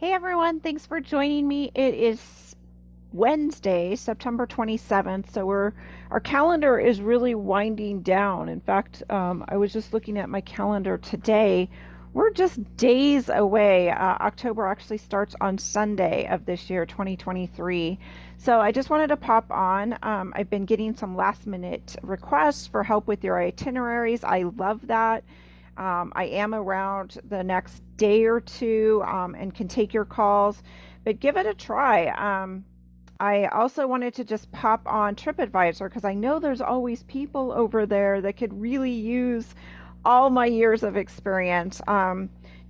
Hey everyone, thanks for joining me. It is Wednesday, September 27th, so our calendar is really winding down. In fact, I was just looking at my calendar today. We're just days away. October actually starts on Sunday of this year, 2023. So I just wanted to pop on. I've been getting some last minute requests for help with your itineraries. I love that. I am around the next day or two and can take your calls, but give it a try. I also wanted to just pop on TripAdvisor because I know there's always people over there that could really use all my years of experience.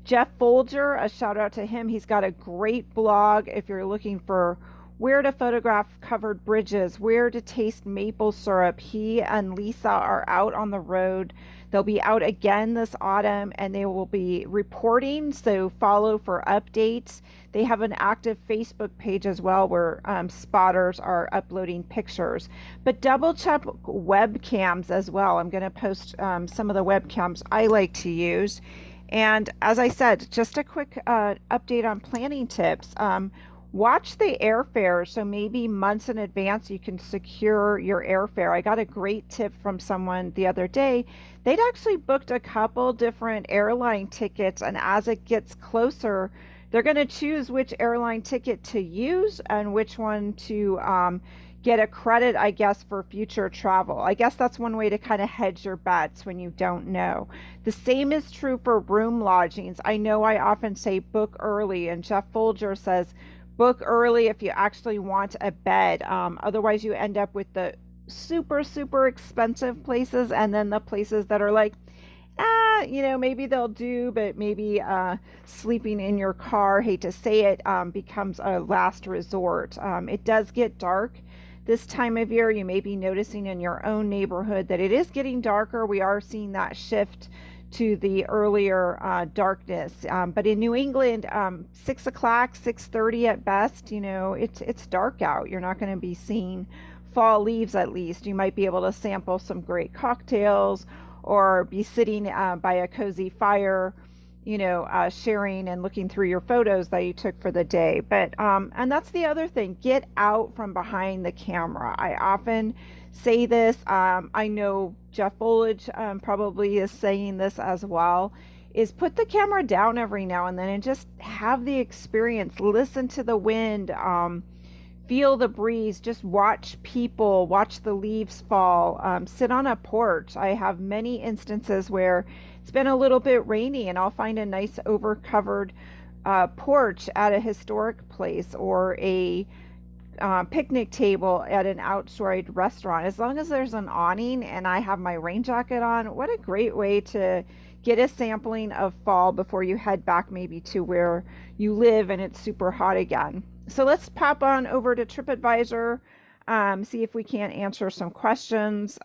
Jeff Folger, a shout out to him. He's got a great blog if you're looking for where to photograph covered bridges, where to taste maple syrup. He and Lisa are out on the road. They'll be out again this autumn and they will be reporting, so follow for updates. They have an active Facebook page as well where spotters are uploading pictures. But double check webcams as well. I'm going to post some of the webcams I like to use. And as I said, just a quick update on planning tips. Watch the airfare, so maybe months in advance you can secure your airfare. I got a great tip from someone the other day. They'd actually booked a couple different airline tickets, and as it gets closer, they're going to choose which airline ticket to use and which one to get a credit, I guess, for future travel. I guess that's one way to kind of hedge your bets when you don't know. The same is true for room lodgings. I know I often say book early, and Jeff Folger says book early if you actually want a bed. Otherwise, you end up with the super expensive places and then the places that are like, maybe they'll do, but maybe sleeping in your car, hate to say it, becomes a last resort. It does get dark this time of year. You may be noticing in your own neighborhood that it is getting darker. We are seeing that shift to the earlier darkness. But in New England, 6 o'clock, 6:30 at best, it's dark out. You're not going to be seeing fall leaves at least. You might be able to sample some great cocktails or be sitting by a cozy fire, sharing and looking through your photos that you took for the day. But, and that's the other thing, get out from behind the camera. I often say this. I know Jeff Foliage probably is saying this as well, is put the camera down every now and then and just have the experience, listen to the wind, feel the breeze, just watch people, watch the leaves fall, sit on a porch. I have many instances where it's been a little bit rainy and I'll find a nice overcovered porch at a historic place or a picnic table at an outside restaurant. As long as there's an awning and I have my rain jacket on, what a great way to get a sampling of fall before you head back maybe to where you live and it's super hot again. So let's pop on over to TripAdvisor, see if we can't answer some questions.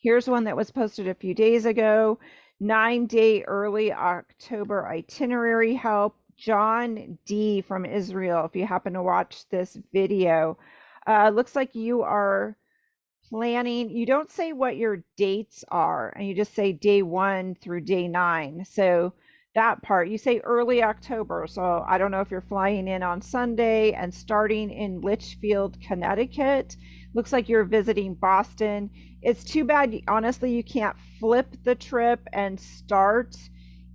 Here's one that was posted a few days ago. 9-day early October itinerary help. John D from Israel, if you happen to watch this video. Looks like you are planning, you don't say what your dates are, and you just say day 1 through day 9. So that part, you say early October. So I don't know if you're flying in on Sunday and starting in Litchfield, Connecticut. Looks like you're visiting Boston. It's too bad, honestly, you can't flip the trip and start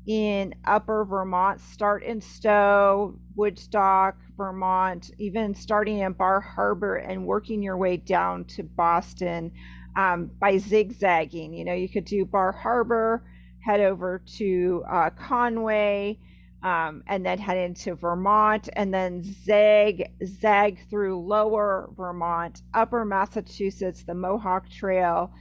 in Upper Vermont, start in Stowe, Woodstock, Vermont, even starting in Bar Harbor and working your way down to Boston by zigzagging. You could do Bar Harbor, head over to Conway, and then head into Vermont, and then zag through Lower Vermont, Upper Massachusetts, the Mohawk Trail,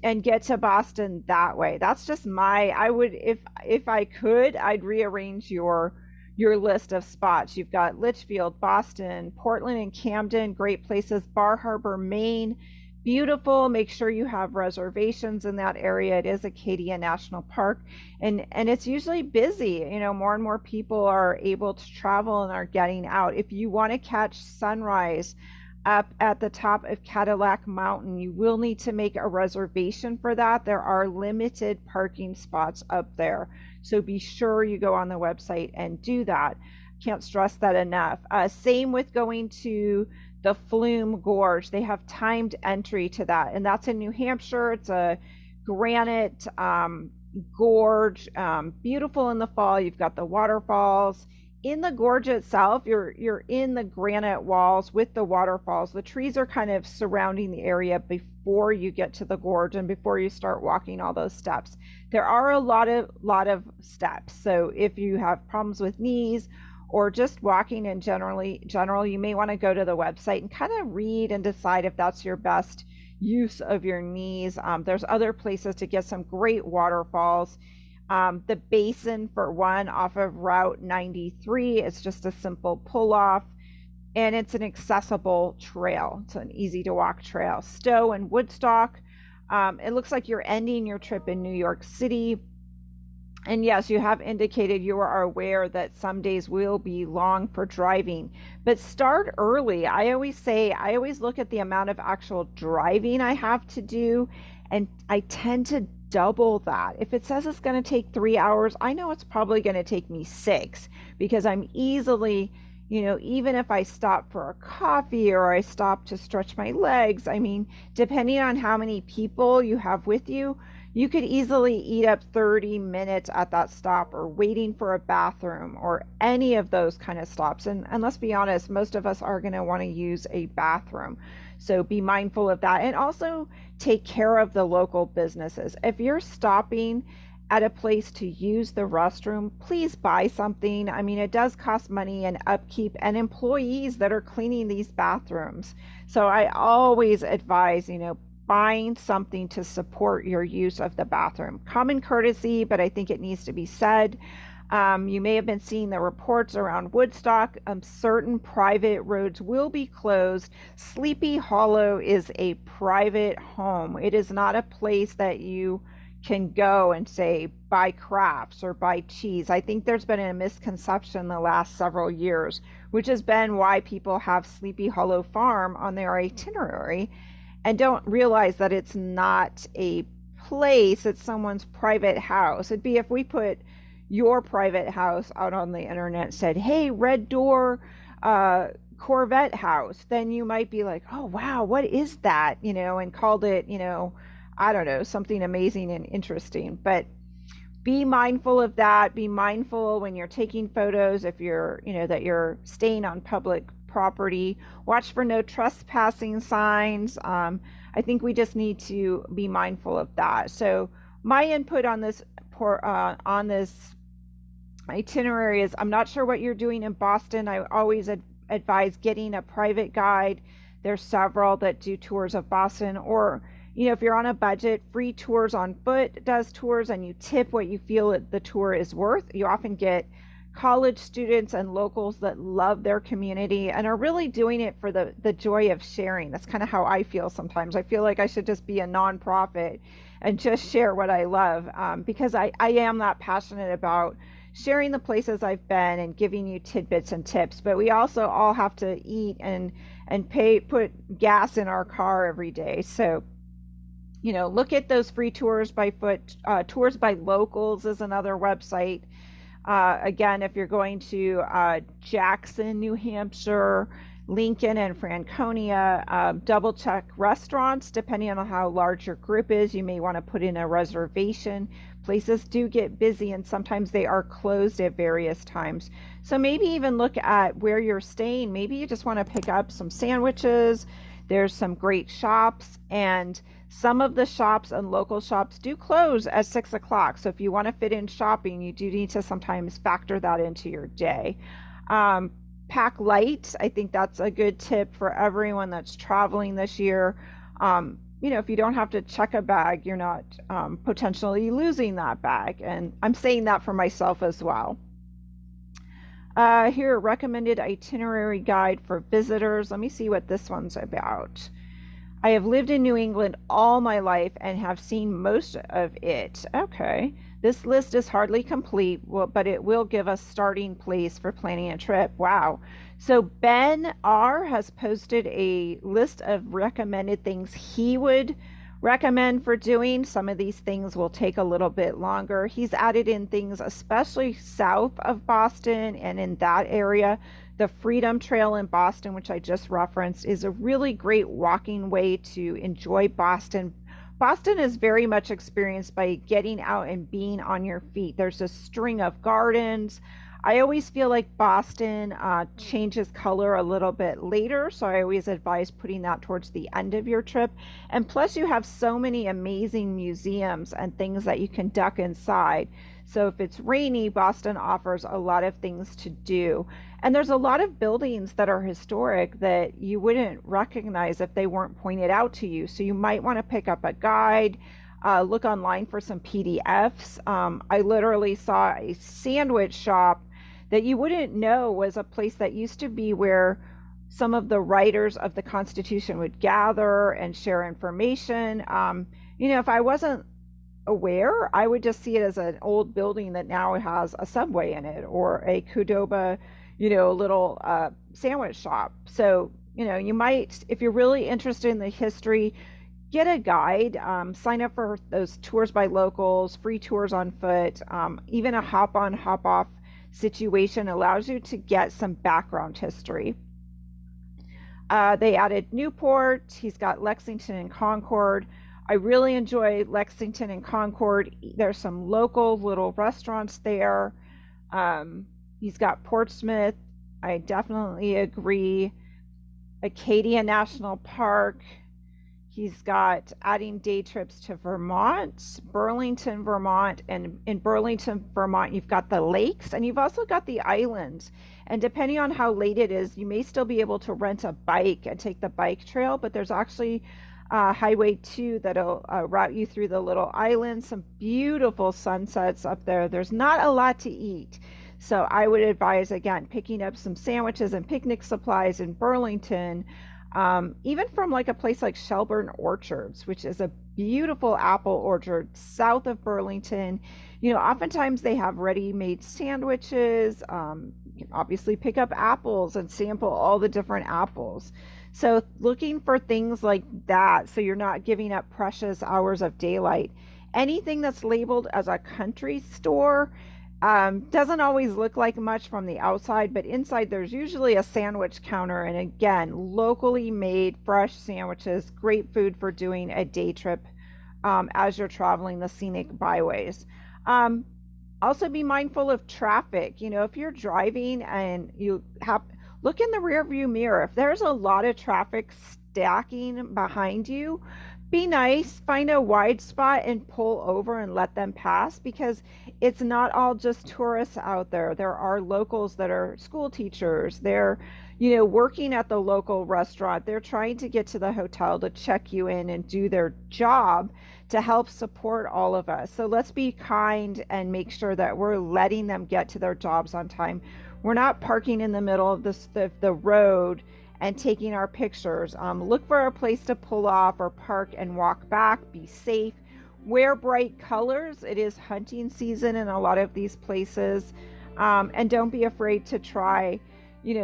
and get to Boston that way. That's just I would, if I could, I'd rearrange your list of spots. You've got Litchfield, Boston, Portland and Camden, great places. Bar Harbor, Maine, beautiful. Make sure you have reservations in that area. It is Acadia National Park, and it's usually busy. More and more people are able to travel and are getting out. If you want to catch sunrise up at the top of Cadillac Mountain, you will need to make a reservation for that. There are limited parking spots up there, so be sure you go on the website and do that. Can't stress that enough. Same with going to the Flume Gorge. They have timed entry to that, and that's in New Hampshire. It's a granite gorge, beautiful in the fall. You've got the waterfalls. In the gorge itself, you're in the granite walls with the waterfalls. The trees are kind of surrounding the area before you get to the gorge and before you start walking all those steps. There are a lot of steps. So if you have problems with knees or just walking in general, you may want to go to the website and kind of read and decide if that's your best use of your knees. There's other places to get some great waterfalls. The basin, for one, off of Route 93, it's just a simple pull off, and it's an accessible trail. It's an easy to walk trail. Stowe and Woodstock, it looks like you're ending your trip in New York City. And yes, you have indicated you are aware that some days will be long for driving, but start early. I always look at the amount of actual driving I have to do, and I tend to double that. If it says it's going to take 3 hours, I know it's probably going to take me 6, because I'm easily, even if I stop for a coffee or I stop to stretch my legs, I mean, depending on how many people you have with you, you could easily eat up 30 minutes at that stop, or waiting for a bathroom, or any of those kind of stops. And let's be honest, most of us are going to want to use a bathroom. So be mindful of that. And also take care of the local businesses. If you're stopping at a place to use the restroom, please buy something. I mean, it does cost money and upkeep and employees that are cleaning these bathrooms. So I always advise, buying something to support your use of the bathroom. Common courtesy, but I think it needs to be said. You may have been seeing the reports around Woodstock. Certain private roads will be closed. Sleepy Hollow is a private home. It is not a place that you can go and say buy crafts or buy cheese. I think there's been a misconception the last several years, which has been why people have Sleepy Hollow Farm on their itinerary and don't realize that it's not a place, it's someone's private house. It'd be if we put your private house out on the internet and said, hey, Red Door Corvette house, then you might be like, oh, wow, what is that? And called it, I don't know, something amazing and interesting. But be mindful of that. Be mindful when you're taking photos, if you're, that you're staying on public property. Watch for no trespassing signs. I think we just need to be mindful of that. So my input on this itinerary is, I'm not sure what you're doing in Boston. I always advise getting a private guide. There's several that do tours of Boston, or if you're on a budget, Free Tours on Foot does tours, and you tip what you feel the tour is worth. You often get college students and locals that love their community and are really doing it for the joy of sharing. That's kind of how I feel sometimes. I feel like I should just be a nonprofit and just share what I love, because I am that passionate about sharing the places I've been and giving you tidbits and tips. But we also all have to eat and put gas in our car every day. So look at those free tours by foot. Tours by Locals is another website. Again, if you're going to Jackson, New Hampshire, Lincoln and Franconia, double check restaurants. Depending on how large your group is, you may want to put in a reservation. Places do get busy, and sometimes they are closed at various times. So maybe even look at where you're staying. Maybe you just want to pick up some sandwiches. There's some great shops, and some of the shops and local shops do close at 6 o'clock. So if you want to fit in shopping, you do need to sometimes factor that into your day. Pack light. I think that's a good tip for everyone that's traveling this year. If you don't have to check a bag, you're not potentially losing that bag. And I'm saying that for myself as well. Here, recommended itinerary guide for visitors. Let me see what this one's about. I have lived in New England all my life and have seen most of it. Okay. This list is hardly complete, but it will give us starting place for planning a trip. Wow. So Ben R has posted a list of recommended things he would recommend for doing. Some of these things will take a little bit longer. He's added in things, especially south of Boston and in that area. The Freedom Trail in Boston, which I just referenced, is a really great walking way to enjoy Boston. Boston is very much experienced by getting out and being on your feet. There's a string of gardens. I always feel like Boston changes color a little bit later, so I always advise putting that towards the end of your trip. And plus, you have so many amazing museums and things that you can duck inside. So if it's rainy, Boston offers a lot of things to do. And there's a lot of buildings that are historic that you wouldn't recognize if they weren't pointed out to you. So you might want to pick up a guide. Look online for some PDFs. I literally saw a sandwich shop that you wouldn't know was a place that used to be where some of the writers of the Constitution would gather and share information. If I wasn't aware, I would just see it as an old building that now has a Subway in it or a Qdoba, little sandwich shop. So, you might, if you're really interested in the history, get a guide, sign up for those tours by locals, free tours on foot, even a hop on, hop off situation allows you to get some background history. They added Newport. He's got Lexington and Concord. I really enjoy Lexington and Concord. There's some local little restaurants there. He's got Portsmouth. I definitely agree. Acadia National Park. He's got adding day trips to Vermont, Burlington, Vermont, and in Burlington, Vermont, you've got the lakes and you've also got the islands. And depending on how late it is, you may still be able to rent a bike and take the bike trail, but there's actually Highway 2 that'll route you through the little islands, some beautiful sunsets up there. There's not a lot to eat. So I would advise, again, picking up some sandwiches and picnic supplies in Burlington. Even from like a place like Shelburne Orchards, which is a beautiful apple orchard south of Burlington. Oftentimes they have ready-made sandwiches. You can obviously pick up apples and sample all the different apples. So looking for things like that, so you're not giving up precious hours of daylight. Anything that's labeled as a country store doesn't always look like much from the outside, but inside there's usually a sandwich counter, and again, locally made fresh sandwiches, great food for doing a day trip as you're traveling the scenic byways. Also be mindful of traffic. If you're driving and look in the rear view mirror, if there's a lot of traffic stacking behind you, be nice, find a wide spot and pull over and let them pass, because it's not all just tourists out there. There are locals that are school teachers. They're, working at the local restaurant. They're trying to get to the hotel to check you in and do their job to help support all of us. So let's be kind and make sure that we're letting them get to their jobs on time. We're not parking in the middle of the road and taking our pictures. Look for a place to pull off or park and walk back. Be safe. Wear bright colors. It is hunting season in a lot of these places. And don't be afraid to try,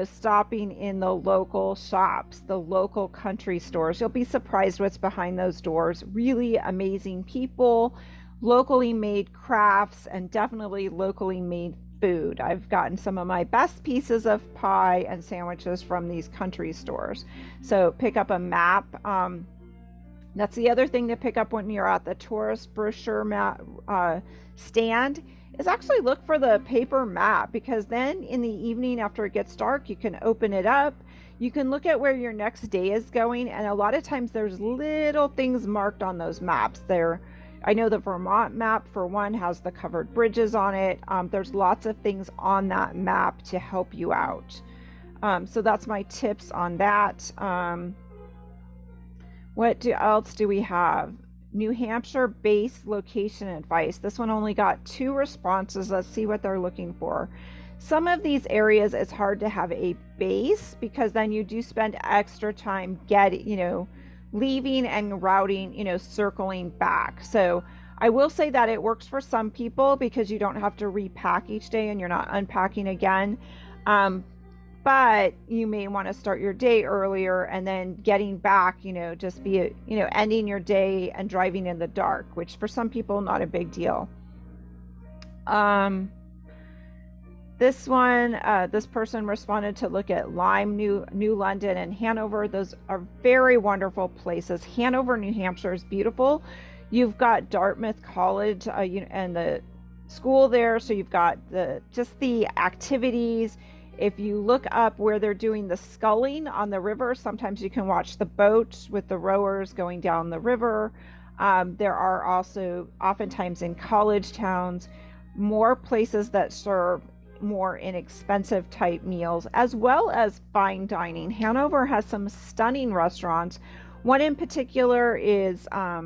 stopping in the local shops, the local country stores. You'll be surprised what's behind those doors. Really amazing people, locally made crafts, and definitely locally made food. I've gotten some of my best pieces of pie and sandwiches from these country stores. So pick up a map. That's the other thing to pick up when you're at the tourist brochure map stand, is actually look for the paper map, because then in the evening after it gets dark, you can open it up. You can look at where your next day is going, and a lot of times there's little things marked on those maps. I know the Vermont map, for one, has the covered bridges on it. There's lots of things on that map to help you out. So that's my tips on that. What else do we have? New Hampshire base location advice. This one only got 2 responses. Let's see what they're looking for. Some of these areas, it's hard to have a base, because then you do spend extra time leaving and routing, circling back. So I will say that it works for some people, because you don't have to repack each day and you're not unpacking again. but you may want to start your day earlier and then getting back, just be, ending your day and driving in the dark, which for some people, not a big deal. This one, this person responded to look at Lyme, New London, and Hanover. Those are very wonderful places. Hanover, New Hampshire is beautiful. You've got Dartmouth College, and the school there, so you've got just the activities. If you look up where they're doing the sculling on the river, sometimes you can watch the boats with the rowers going down the river. There are also, oftentimes in college towns, more places that serve more inexpensive type meals, as well as fine dining. Hanover has some stunning restaurants. One in particular is, I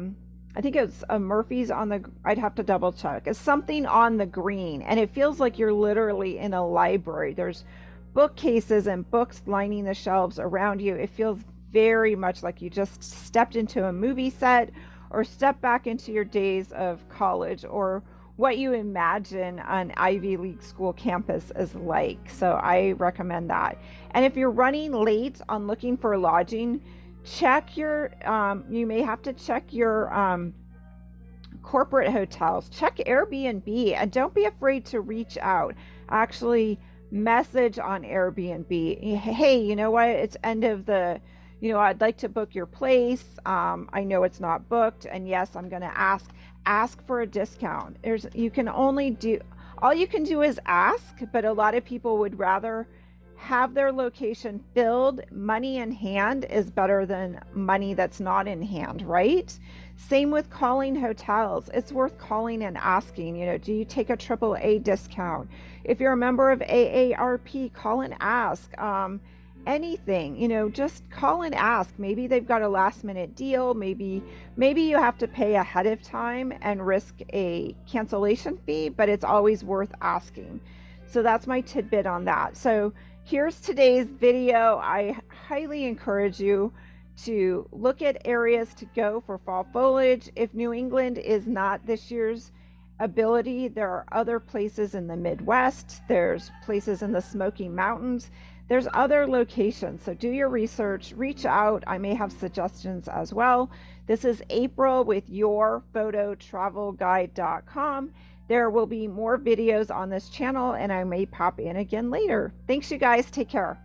think it's a Murphy's on the, I'd have to double check. It's something on the green, and it feels like you're literally in a library. There's bookcases and books lining the shelves around you. It feels very much like you just stepped into a movie set or stepped back into your days of college, or what you imagine an Ivy League school campus is like. So I recommend that. And if you're running late on looking for lodging, check your, you may have to check your corporate hotels. Check Airbnb, and don't be afraid to reach out. Actually, message on Airbnb. Hey, you know what? It's end of the, I'd like to book your place. I know it's not booked, and yes, I'm going to ask for a discount. All you can do is ask, but a lot of people would rather have their location filled. Money in hand is better than money that's not in hand, right? Same with calling hotels. It's worth calling and asking, do you take a AAA discount? If you're a member of AARP, call and ask. Anything, just call and ask. Maybe they've got a last minute deal. Maybe you have to pay ahead of time and risk a cancellation fee, but it's always worth asking. So that's my tidbit on that. So here's today's video. I highly encourage you to look at areas to go for fall foliage. If New England is not this year's ability, there are other places in the Midwest. There's places in the Smoky Mountains. There's other locations, so do your research, reach out. I may have suggestions as well. This is April with yourphototravelguide.com. There will be more videos on this channel, and I may pop in again later. Thanks, you guys. Take care.